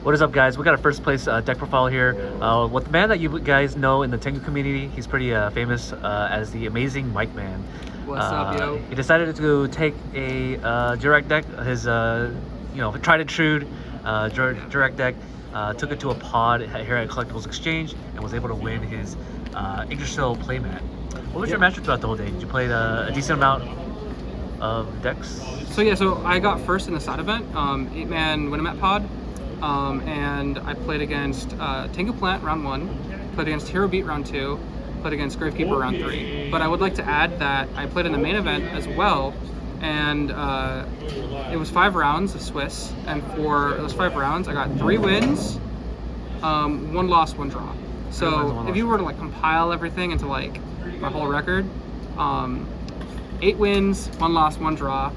What is up, guys? We got a first place deck profile here with the man that you guys know in the Tengu community. He's pretty famous as the AmazingMikeMan. What's up, yo? He decided to take a Jurrac deck, his tried and true Jurrac deck, took it to a pod here at Collectibles Exchange, and was able to win his Yggdrasil playmat. What was your matchup throughout the whole day? Did you play a decent amount of decks? So I got first in the side event, 8-man Winamat pod, and I played against Tengu Plant round 1, played against Hero Beat round 2, played against Gravekeeper round 3. But I would like to add that I played in the main event as well, and it was 5 rounds of Swiss, and for those 5 rounds I got 3 wins, 1 loss, 1 draw. So if you were to like compile everything into like my whole record, 8 wins, 1 loss, 1 draw.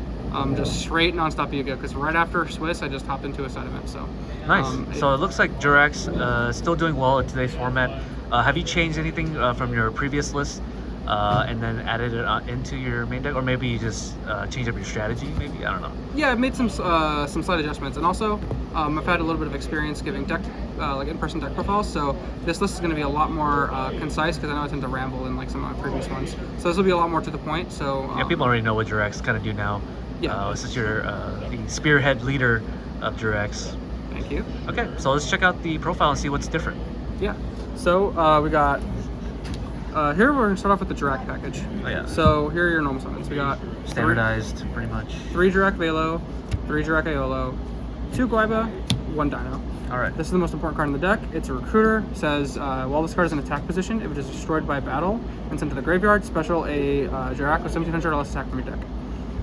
Just straight non-stop Yu-Gi-Oh! Because right after Swiss, I just hopped into a side event. So nice. So it looks like Jurrac's still doing well in today's format. Have you changed anything from your previous list and then added it into your main deck, or maybe you just changed up your strategy? Maybe, I don't know. Yeah, I've made some slight adjustments, and also I've had a little bit of experience giving deck like in-person deck profiles. So this list is going to be a lot more concise because I know I tend to ramble in like some of my previous ones. So this will be a lot more to the point. So yeah, people already know what Jurrac's kind of do now. Yeah. This is your the spearhead leader of Jurrac's. Thank you. Okay, so let's check out the profile and see what's different. Yeah. So we got here we're gonna start off with the Jurrac package. Oh, yeah. So here are your normal summons. We got Standardized, pretty much. 3 Jurrac Velo, 3 Jurrac Aiolo, 2 Guaiba, 1 Dino. All right. This is the most important card in the deck. It's a recruiter. It says while this card is in attack position, if it is destroyed by battle and sent to the graveyard, special a Jurrac with 1700 or less attack from your deck.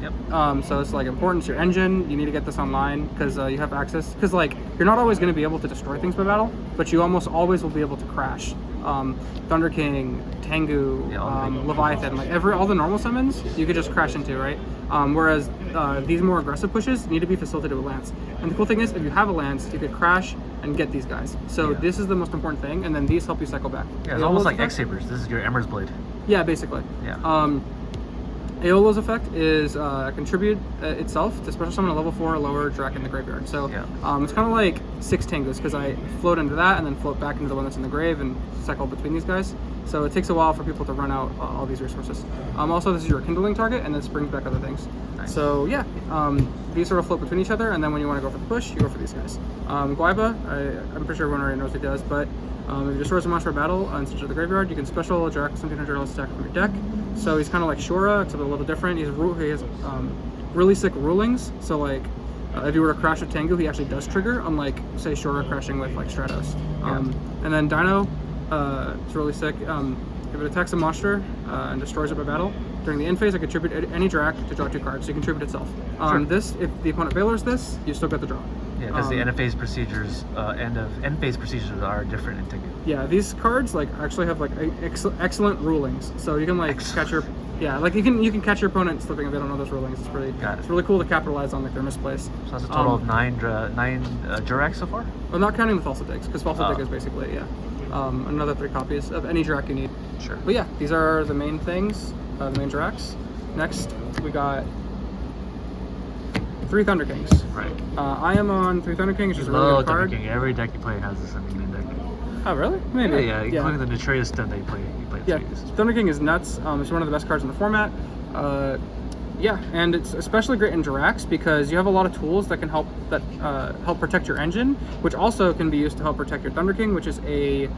Yep. So it's like important to your engine. You need to get this online because you have access. Because like you're not always going to be able to destroy things by battle, but you almost always will be able to crash. Thunder King, Tengu, Leviathan, like all the normal summons, you could just crash into, right? Whereas these more aggressive pushes need to be facilitated with Lance. And the cool thing is, if you have a Lance, you could crash and get these guys. So this is the most important thing, and then these help you cycle back. Yeah, it's almost like X-Sabers. This is your Emmer's Blade. Yeah, basically. Yeah. Aeolo's effect is contribute itself to special summon a level 4 or lower Jurrac in the graveyard. So it's kind of like 6 Tengus because I float into that and then float back into the one that's in the grave and cycle between these guys. So it takes a while for people to run out all these resources. Also, this is your kindling target, and this brings back other things. Nice. So yeah, these sort of float between each other, and then when you want to go for the push, you go for these guys. Guaiba, I'm pretty sure everyone already knows what he does, but if you destroy a monster for battle and switch to the graveyard, you can special Jurrac 1700 less attack from your deck. So he's kind of like Shura, except a little different. He has really sick rulings. So like if you were to crash with Tengu, he actually does trigger, unlike say Shura crashing with like Stratos. And then Dino, it's really sick. If it attacks a monster and destroys it by battle, during the end phase, I contribute any Jurrac to draw 2 cards, so you contribute itself. This, if the opponent Valors this, you still get the draw. Yeah, because the end phase procedures, end phase procedures are different in Tengu. Yeah, these cards like actually have like excellent rulings, so you can like catch your like you can catch your opponent slipping if they don't know those rulings. It's really cool to capitalize on like their misplays. So that's a total of 9 Jurrac so far. Well, not counting the Falsa Digs, because Falsa Dig is basically another 3 copies of any Jurrac you need. Sure. But yeah, these are the main things, the main Jurracs. Next, we got 3 Thunder Kings. Right. I am on 3 Thunder Kings, which is a really good card. Thunder King. Every deck you play has this in the main deck. Oh, really? Maybe. Yeah, including the Notorious Den that you play. Yeah, Thunder King is nuts. It's one of the best cards in the format. Yeah, and it's especially great in Jurracs because you have a lot of tools that can help protect your engine, which also can be used to help protect your Thunder King, which is a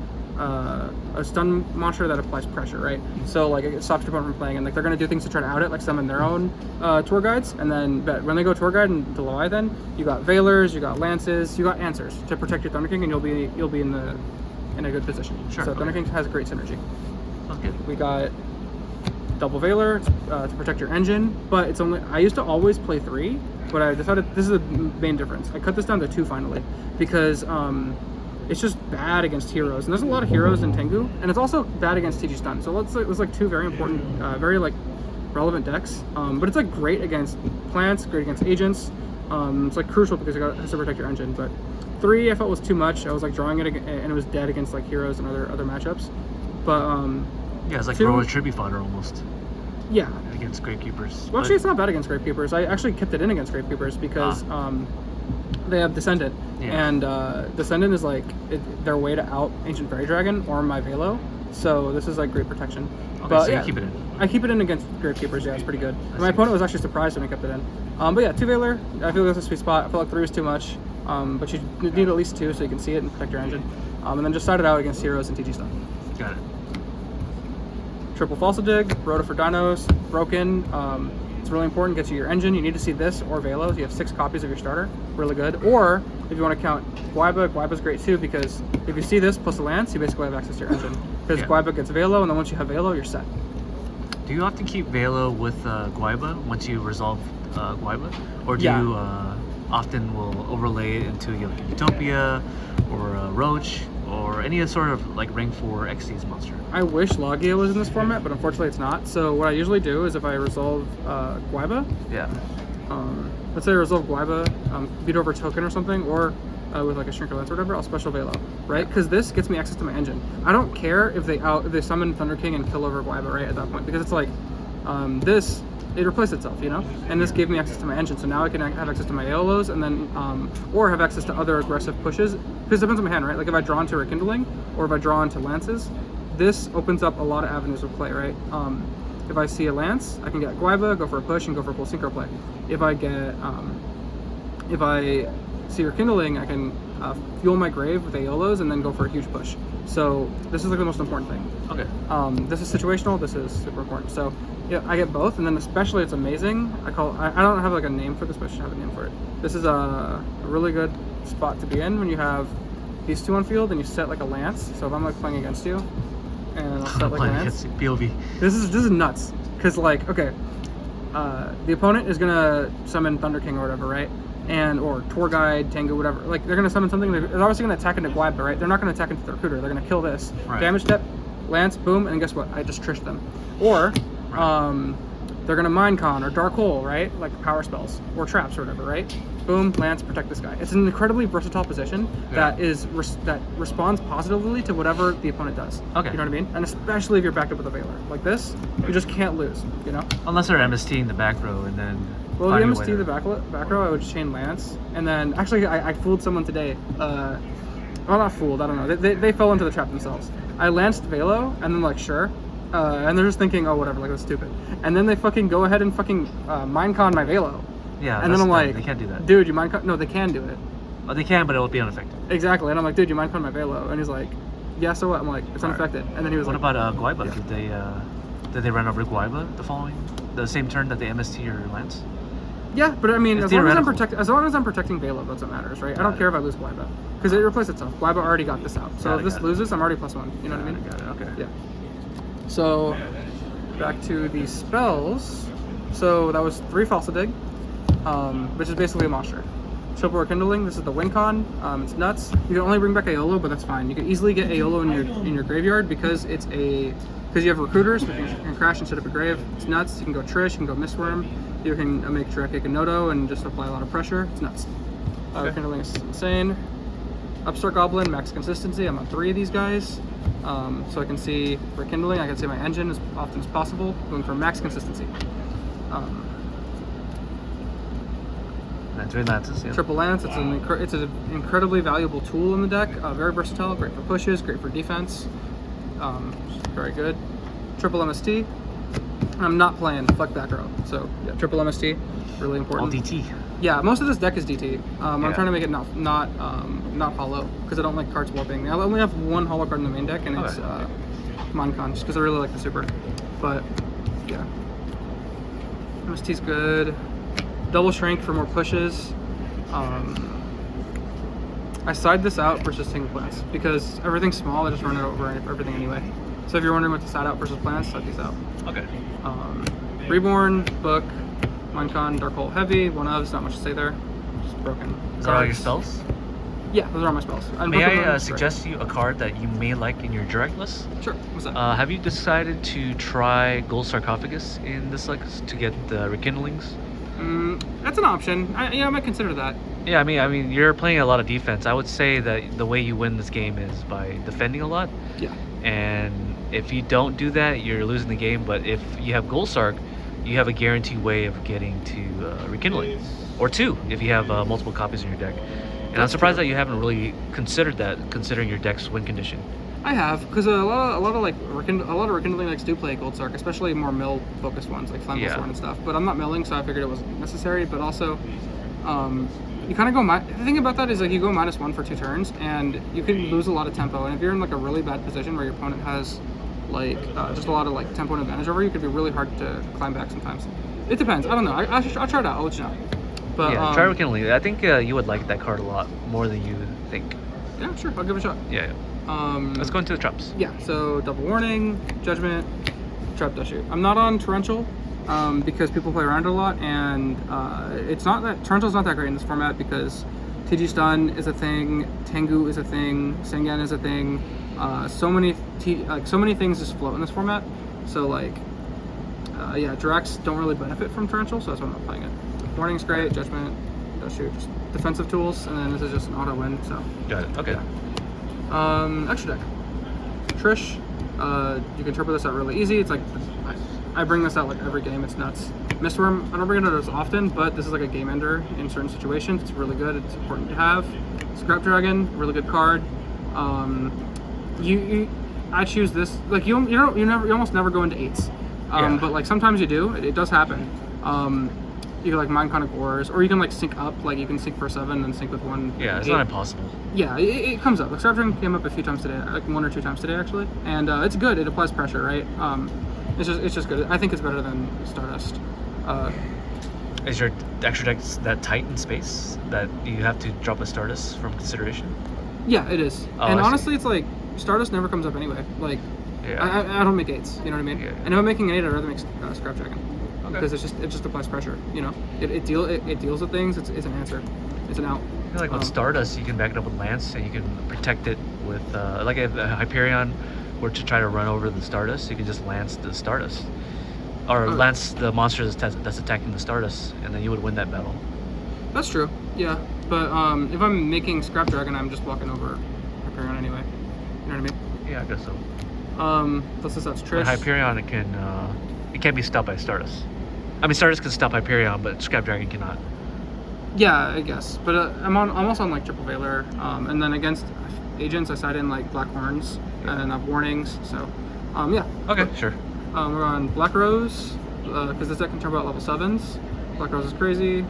stun monster that applies pressure, right? So like it stops your opponent from playing, and like they're gonna do things to try to out it, like summon their own tour guides, and then when they go tour guide and to Leviathan, you got Valors, you got Lances, you got Answers to protect your Thunder King, and you'll be in a good position. Sure. So Thunder King has great synergy. Okay. We got double Valor to protect your engine, but it's only I used to always play 3, but I decided this is the main difference. I cut this down to 2 finally because it's just bad against heroes, and there's a lot of heroes in Tengu, and it's also bad against TG Stun. So it was like 2 very important, very like relevant decks. But it's like great against plants, great against agents. It's like crucial because it has to protect your engine. But 3 I felt was too much. I was like drawing it, and it was dead against like heroes and other matchups. But yeah, it's like Royal Tribute fodder almost. Yeah. Against Gravekeepers. Well, actually, it's not bad against Gravekeepers. I actually kept it in against Gravekeepers because they have Descendant, Yeah. and Descendant is like their way to out Ancient Fairy Dragon or my Velo. So this is like great protection. Okay, But so yeah, you keep it in. I keep it in against Gravekeepers. Yeah, it's pretty good. I My see. opponent was actually surprised when I kept it in. But yeah, 2 Veiler. I feel that's a sweet spot. I feel like 3 is too much. But you need at least 2 so you can see it and protect your engine. And then just side it out against heroes and TG stuff. Got it. Triple Falsa Dig, Rota for Dinos, Broken. It's really important. Gets you your engine. You need to see this or Velos. You have 6 copies of your starter. Really good. Or if you want to count Guaiba, Guaiba's great too because if you see this plus a Lance, you basically have access to your engine. Because Yeah. Guaiba gets Velo, and then once you have Velo, you're set. Do you often keep Velo with Guaiba once you resolve Guaiba? Or do Yeah. you often will overlay it into like a Utopia or a Roach or any sort of like rank 4 Xyz monster? I wish Logia was in this format, but unfortunately it's not. So what I usually do is if I resolve Guaiba, Yeah. let's say I resolve Guaiba, beat over token or something, or with like a Shrinker Lance or whatever, I'll special Velo, right? Because this gets me access to my engine. I don't care if they summon Thunder King and kill over Guaiba right at that point, because it's like this, it replaced itself, you know? And this gave me access to my engine, so now I can have access to my Aeolos and then, or have access to other aggressive pushes, because it depends on my hand, right? Like if I draw into Rekindling, or if I draw into Lances, this opens up a lot of avenues of play, right? If I see a Lance, I can get Guaiba, go for a push, and go for a full synchro play. If I get, if I see Rekindling, I can fuel my grave with Aeolos and then go for a huge push. So this is like the most important thing. Okay. This is situational, this is super important. So yeah, I get both, and then especially it's amazing. I don't have like a name for this, but I should have a name for it. This is a really good spot to be in when you have these 2 on field and you set like a Lance. So if I'm like playing against you, and I'll set like a Lance. POV. This is nuts, because like, okay, the opponent is gonna summon Thunder King or whatever, right? And or Tour Guide, Tengu, whatever. Like they're gonna summon something. They're obviously gonna attack into Guaiba, right? They're not gonna attack into the Recruiter. They're gonna kill this. Right. Damage step, Lance, boom, and guess what? I just trished them. Or they're gonna Minecon or Dark Hole, right? Like power spells or traps or whatever, right? Boom, Lance, protect this guy. It's an incredibly versatile position that that responds positively to whatever the opponent does. Okay. You know what I mean? And especially if you're backed up with a Veiler. Like this, you just can't lose, you know? Unless they're MST in the back row and then. Well, the finding a way MST, to- the back row, I would chain Lance. And then, actually, I fooled someone today. Well, not fooled, I don't know. They fell into the trap themselves. I lanced Velo, and then like, sure. And they're just thinking, oh, whatever, like, that's stupid. And then they fucking go ahead and fucking Minecon my Velo. Yeah. And then I'm like, they can't do that. dude, you Minecon? No, they can do it. Oh, they can, but it'll be unaffected. Exactly. And I'm like, dude, you Minecon my Velo? And he's like, yeah, so what? I'm like, it's Alright. unaffected. And then he was What like, about Guaiba? Yeah. Did they run over Guaiba the same turn that they MST or Lance? yeah, but I mean, It's as long theoretical. as I'm protecting Velo, that's what matters, right? I don't care if I lose Guaiba, because it replaced itself. Guaiba already got this out. So Got it, if this got it. loses, I'm already +1. You know what I mean? Got it. Okay. Yeah. So back to the spells. So that was 3 Falsa Dig, which is basically a monster. Triple Rekindling. This is the Wincon. It's nuts. You can only bring back Aeolo, but that's fine. You can easily get Aeolo in your graveyard because you have recruiters, which you can crash and set up a grave. It's nuts. You can go Trish, you can go Mistworm. You can make Jurrac and Nodo and just apply a lot of pressure. It's nuts. Rekindling is insane. Upstart Goblin, max consistency. I'm on 3 of these guys. So I can see Rekindling, I can see my engine as often as possible, going for max consistency. And 3 Lances, yeah. Triple Lance, it's an incredibly valuable tool in the deck. Very versatile, great for pushes, great for defense. Very good. Triple MST. I'm not playing fuck back row, so yeah, triple MST, really All important. DT. Yeah, most of this deck is DT. I'm Yeah. trying to make it not hollow because I don't like cards warping. I only have 1 hollow card in the main deck, and it's Okay. Moncon, just because I really like the super. But yeah, MST's good. Double Shrink for more pushes. I side this out versus single plants because everything's small. I just run it over everything anyway. So if you're wondering what to side out versus plants, side these out. Okay. Reborn, Book, Minecon, Dark Hole Heavy, one of, not much to say there. Just broken. Is that all your cards. spells? Yeah, those are all my spells. And May Book of I Runes, suggest you a card that you may like in your Jurrac list? Sure, what's that? Have you decided to try Gold Sarcophagus in this list to get the Rekindlings? That's an option. I might consider that. Yeah, I mean, you're playing a lot of defense. I would say that the way you win this game is by defending a lot. Yeah. And if you don't do that, you're losing the game. But if you have Gold Sarc, you have a guaranteed way of getting to Rekindling. or 2 if you have multiple copies in your deck. And I'm surprised that you haven't really considered that, considering your deck's win condition. I have, because a lot of rekindling decks do play Gold Sark, especially more mill focused ones like Flammable Sword and stuff. But I'm not milling, so I figured it wasn't necessary. But also, you kind of go. The thing about that is like you go -1 for 2 turns, and you can lose a lot of tempo. And if you're in like a really bad position where your opponent has like just a lot of like tempo and advantage over you, it could be really hard to climb back sometimes. It depends. I don't know. I'll try it out. I'll let you know. But yeah, try rekindling. I think you would like that card a lot more than you think. Yeah, sure. I'll give it a shot. Yeah. Let's go into the traps. Yeah, so double warning, judgment, trap dash shoot. I'm not on torrential because people play around it a lot, and it's not that torrential's not that great in this format because TG stun is a thing, Tengu is a thing, Sengen is a thing. So many things just float in this format. So like, yeah, Jurracs don't really benefit from torrential, so that's why I'm not playing it. Warning's great, judgment, dash shoot, just defensive tools, and then this is just an auto win. So got it. Okay. Yeah. Extra deck. Trish, you can interpret this out really easy. It's like, I bring this out like every game, it's nuts. Mistworm, I don't bring it out as often, but this is like a game ender in certain situations. It's really good, it's important to have. Scrap Dragon, really good card. I choose this, like you almost never go into 8s. But like sometimes you do, it does happen. You can like Mind Conic Wars, or you can like sync up, like you can sync for 7 and sync with 1. Yeah, it's 8. not impossible. Yeah, it comes up. Like Scrap Dragon came up a few times today, like 1 or 2 times today actually, and it's good. It applies pressure, right? It's just good. I think it's better than Stardust. Is your extra deck that tight in space that you have to drop a Stardust from consideration? Yeah, it is. Oh, and I honestly, see. It's like Stardust never comes up anyway. Like, yeah. I don't make 8s. You know what I mean? Yeah. And if I'm making an 8, I'd rather make Scrap Dragon. Okay. Because it just applies pressure, you know. It deals with things. It's an answer. It's an out. I feel like with Stardust, you can back it up with Lance, and you can protect it with like if Hyperion were to try to run over the Stardust, you can just Lance the Stardust, or Lance the monster that's attacking the Stardust, and then you would win that battle. That's true. Yeah, but if I'm making Scrap Dragon, I'm just walking over Hyperion anyway. You know what I mean? Yeah, I guess so. Plus that's Trish. But Hyperion, it can't be stopped by Stardust. I mean, Stardust can stop Hyperion, but Scrap Dragon cannot. Yeah, I guess. But I'm also on like Triple Veiler, and then against agents I side in like Black Horns, and then I have warnings. So, yeah. Okay, sure. We're on Black Rose because this deck can turn about level 7s. Black Rose is crazy.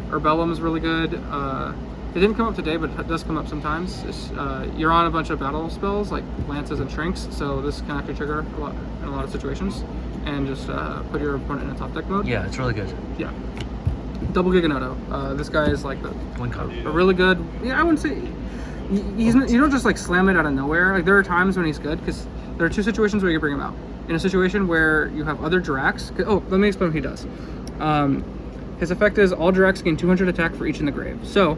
Urbellum is really good. It didn't come up today, but it does come up sometimes. You're on a bunch of battle spells like lances and shrinks, so this can actually trigger in a lot of situations, and just put your opponent in a top deck mode. Yeah, it's really good. Yeah. Double Giganoto. This guy is like a really good. Yeah, I wouldn't say you don't just like slam it out of nowhere. Like there are times when he's good because there are 2 situations where you can bring him out. In a situation where you have other Jurracs. Oh, let me explain what he does. His effect is all Jurracs gain 200 attack for each in the grave. So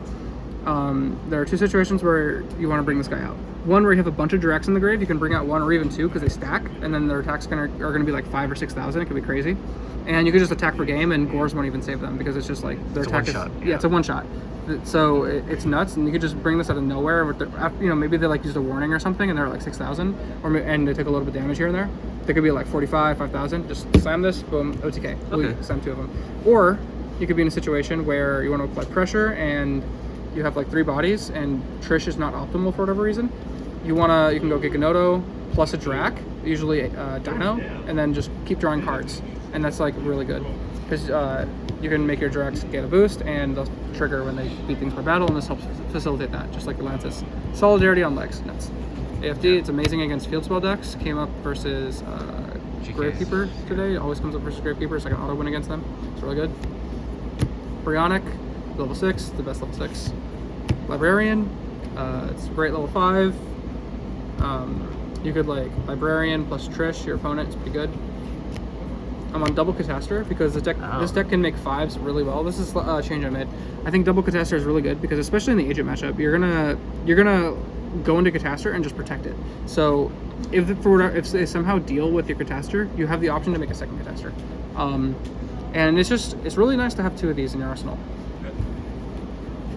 there are 2 situations where you want to bring this guy out. One where you have a bunch of Jurracs in the grave, you can bring out 1 or even 2 because they stack, and then their attacks are going to be like 5,000 or 6,000. It could be crazy, and you can just attack per game, and Gores won't even save them because it's just like their attack is one-shot. Yeah, it's a 1-shot. So it's nuts, and you could just bring this out of nowhere. With maybe they like used a warning or something, and they're like 6,000, and they take a little bit of damage here and there. They could be like 45, 5,000. Just slam this, boom, OTK. Okay. Slam 2 of them. Or you could be in a situation where you want to apply pressure and you have like 3 bodies and Trish is not optimal for whatever reason. You can go Giganoto plus a Jurrac, usually Dino, and then just keep drawing cards, and that's like really good because you can make your Jurracs get a boost and they'll trigger when they beat things by battle, and this helps facilitate that, just like the Lances. Solidarity on legs, nuts. AFD, it's amazing against field spell decks. Came up versus Gravekeeper today. It always comes up versus Gravekeeper, so I can auto win against them. It's really good. Brionic, level 6, the best level 6. Librarian, it's great level 5. You could like Librarian plus Trish, your opponent, it's pretty good. I'm on double Catastor because this deck can make 5s really well. This is a change I made. I think double Catastor is really good because especially in the agent matchup, you're gonna go into Catastor and just protect it. So if they somehow deal with your Catastor, you have the option to make a second Catastor. And it's really nice to have 2 of these in your arsenal.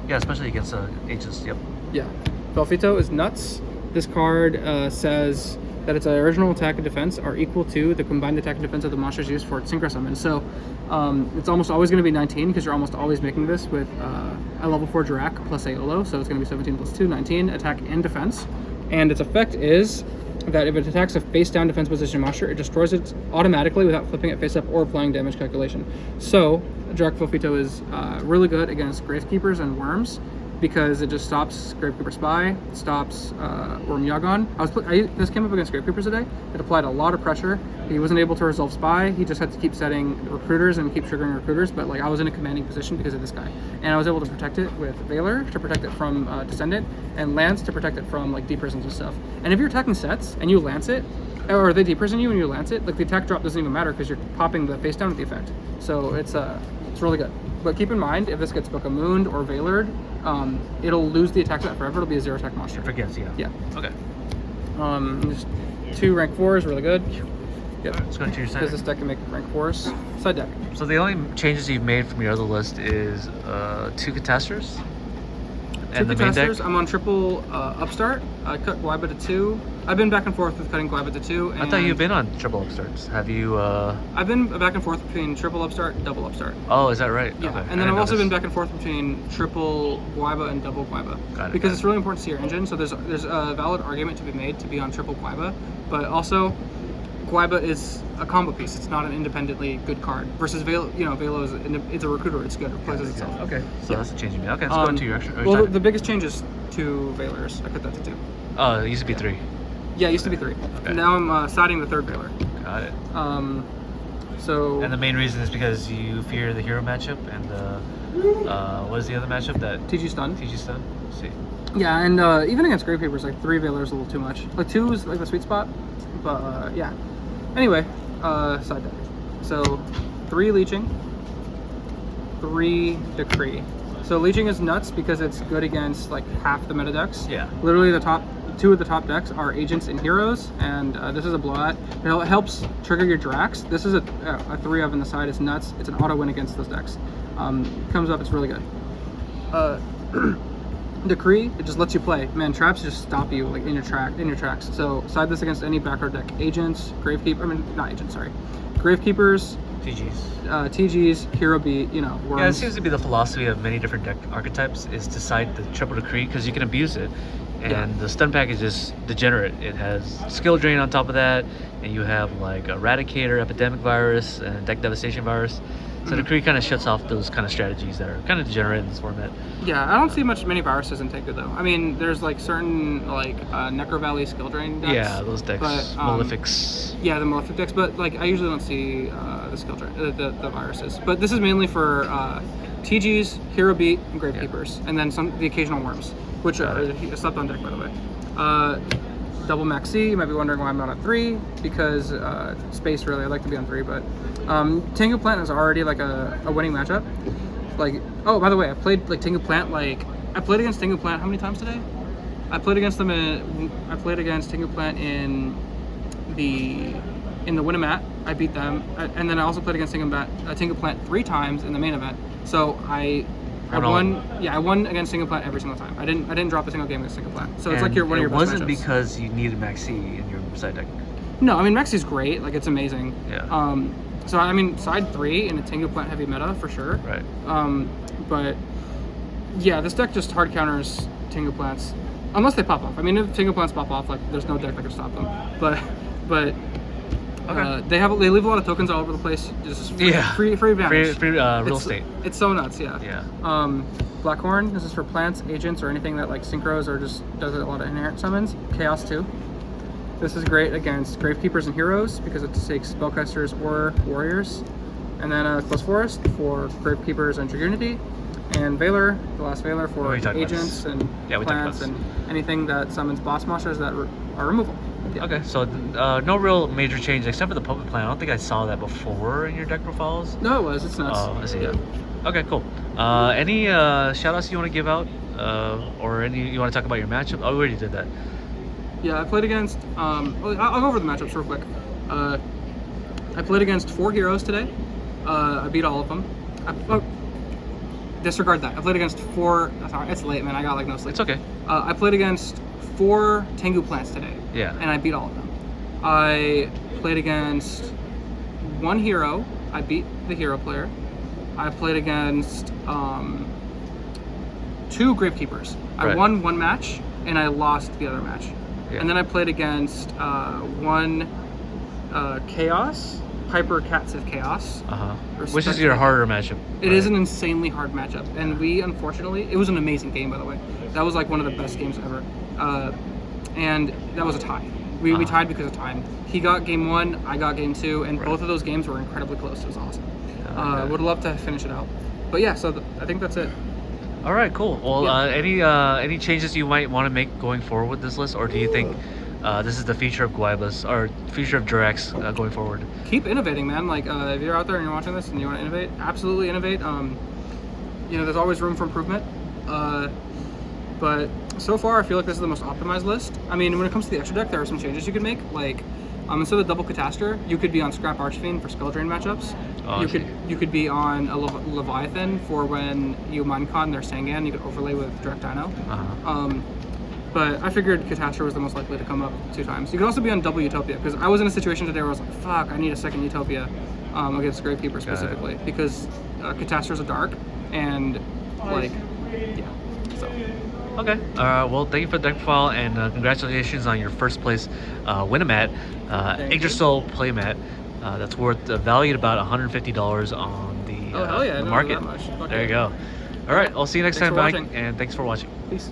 Yeah, especially against agents. Yep. Yeah. Belfito is nuts. This card says that its original attack and defense are equal to the combined attack and defense of the monsters used for its synchro summon. So it's almost always going to be 19 because you're almost always making this with a level 4 Jurrac plus Aolo, so it's going to be 17 plus 2, 19 attack and defense. And its effect is that if it attacks a face-down defense position monster, it destroys it automatically without flipping it face-up or applying damage calculation. So Jurrac Fofito is really good against Gravekeepers and Worms, because it just stops Gravekeeper Spy, stops Worm Yagon. This came up against Gravekeepers today. It applied a lot of pressure. He wasn't able to resolve Spy. He just had to keep setting recruiters and keep triggering recruiters, but like I was in a commanding position because of this guy. And I was able to protect it with Valor to protect it from Descendant, and Lance to protect it from like deep prisons and stuff. And if you're attacking sets and you Lance it, or they deep prison you and you Lance it, like the attack drop doesn't even matter because you're popping the face down with the effect. So it's really good. But keep in mind, if this gets Book of Moon or Valored, it'll lose the attack set forever. It'll be a 0 attack monster. Forgets, yeah. Yeah. Okay. Just 2 rank 4s, really good. Yep. Let's go into your side. Because this deck can make rank 4s. Side deck. So the only changes you've made from your other list is 2 Catasters. And the main deck. I'm on triple Upstart. I cut Glyba to 2. I've been back and forth with cutting Glyba to 2. I thought you've been on triple Upstarts. Have you? I've been back and forth between triple Upstart and double Upstart. Oh, is that right? Yeah. Okay. And then I've also been back and forth between triple Glyba and double Glyba. Got it. Because it's really important to see your engine. So there's a valid argument to be made to be on triple Glyba, but also Glyba is a combo piece. It's not an independently good card. Versus Velo, Velo it's a recruiter. It's good. It plays itself. Okay. So that's a change you made. Okay, let's go into your extra. Well, the biggest change is 2 Valors. I cut that to 2. Oh, it used to be 3. Yeah, it used to be 3. Okay. Now I'm siding the 3rd Valor. Got it. So. And the main reason is because you fear the hero matchup and what is the other matchup that? TG Stun. TG Stun. Let's see. Yeah, and even against Gravekeepers, like 3 Valor is a little too much. Like 2 is like the sweet spot, but yeah. Anyway, side deck. So 3 Leeching, 3 Decree. So Leeching is nuts because it's good against like half the meta decks. Yeah. Literally the top 2 of the top decks are Agents and Heroes, and this is a blowout. It helps trigger your Jurracs. This is a 3 of on the side. It's nuts. It's an auto win against those decks. Comes up, it's really good. Decree, it just lets you play. Man, traps just stop you like in your tracks. So side this against any backrow deck. Agents, Gravekeepers, TGs, Hero Beat, Worms. Yeah, it seems to be the philosophy of many different deck archetypes is to side the triple decree because you can abuse it. And the stun package is degenerate. It has skill drain on top of that, and you have like Eradicator, Epidemic Virus, and Deck Devastation Virus. So Decree kind of shuts off those kind of strategies that are kind of degenerate in this format. Yeah, I don't see many viruses in Tengu though. I mean, there's like certain like Necro Valley skill drain decks. Yeah, those decks, but, Malefics. Yeah, the Malefic decks, but like I usually don't see the skill drain, the viruses. But this is mainly for TGs, Hero Beat, and Gravekeepers, and then the occasional Worms, which are slept on deck by the way. Double Max C, you might be wondering why I'm not at 3, because space really, I'd like to be on 3, but Tengu Plant is already like a winning matchup. Like, oh, by the way, I played like Tengu Plant, I played against Tengu Plant how many times today? I played against Tengu Plant in the Winamat. I beat them, and then I also played against Tengu Plant 3 times in the main event. So I won. Yeah, I won against Tengu Plant every single time. I didn't drop a single game against Tengu Plant. So it's like one of your best matchups. It wasn't because you needed Maxi in your side deck. No, I mean Maxi's great. Like it's amazing. Yeah. So I mean side 3 in a Tengu Plant heavy meta for sure. Right. But yeah, this deck just hard counters Tengu Plants unless they pop off. I mean, if Tengu Plants pop off, like there's no deck that can stop them. But. Okay. They leave a lot of tokens all over the place. Just free advantage. Free real estate. It's so nuts, yeah. Yeah. Blackhorn, this is for plants, agents, or anything that like synchros or just does a lot of inherent summons. Chaos 2. This is great against Gravekeepers and Heroes because it takes Spellcasters or Warriors. And then Close Forest for Gravekeepers and Dragunity. And Valor, the last Valor for agents and plants and anything that summons boss monsters that are removal. Yeah. Okay, so no real major change except for the Puppet Plan. I don't think I saw that before in your deck profiles. No, it was. It's nuts. Oh, I see. Yeah. Okay, cool. Any shout-outs you want to give out? Or any you want to talk about your matchup? Oh, we already did that. Yeah, I played against... I'll go over the matchups real quick. I played against 4 heroes today. I beat all of them. Disregard that. I played against 4... Sorry, it's late, man. I got like no sleep. It's okay. I played against 4 Tengu Plants today. Yeah. And I beat all of them. I played against one hero. I beat the hero player. I played against 2 Gravekeepers. I Right. won one match and I lost the other match. Yeah. And then I played against one Chaos, Piper Catsiv Chaos. Which is your harder matchup? It is an insanely hard matchup, and we unfortunately, it was an amazing game, by the way. That was like one of the best games ever, and that was a tie. We tied because of time. He got game 1, I got game 2, and both of those games were incredibly close. It was awesome. Would love to finish it out, but yeah. So I think that's it. All right, cool. Well, any changes you might want to make going forward with this list, or do you think this is the future of Guaybas or future of Jurracs going forward? Keep innovating, man. Like if you're out there and you're watching this and you want to innovate, absolutely innovate. You know, there's always room for improvement. But so far, I feel like this is the most optimized list. I mean, when it comes to the extra deck, there are some changes you could make. Like instead of double Catastor, you could be on Scrap Archfiend for Skill Drain matchups. Oh, you could be on a Leviathan for when you Minecon their Sangan. You could overlay with Direct Dino. But I figured Catastor was the most likely to come up 2 times. You could also be on double Utopia, because I was in a situation today where I was like, fuck, I need a second Utopia against Gravekeeper specifically, because Catastor's a dark, and like, yeah, so. Okay. Well, thank you for the deck file, and congratulations on your first place Win-A-Mat, Yggdrasil playmat. That's worth valued about $150 on the, oh, hell yeah, the I didn't know market. that much. There you go. All right, I'll see you next Thanks time, for Mike, watching. and thanks for watching. Peace.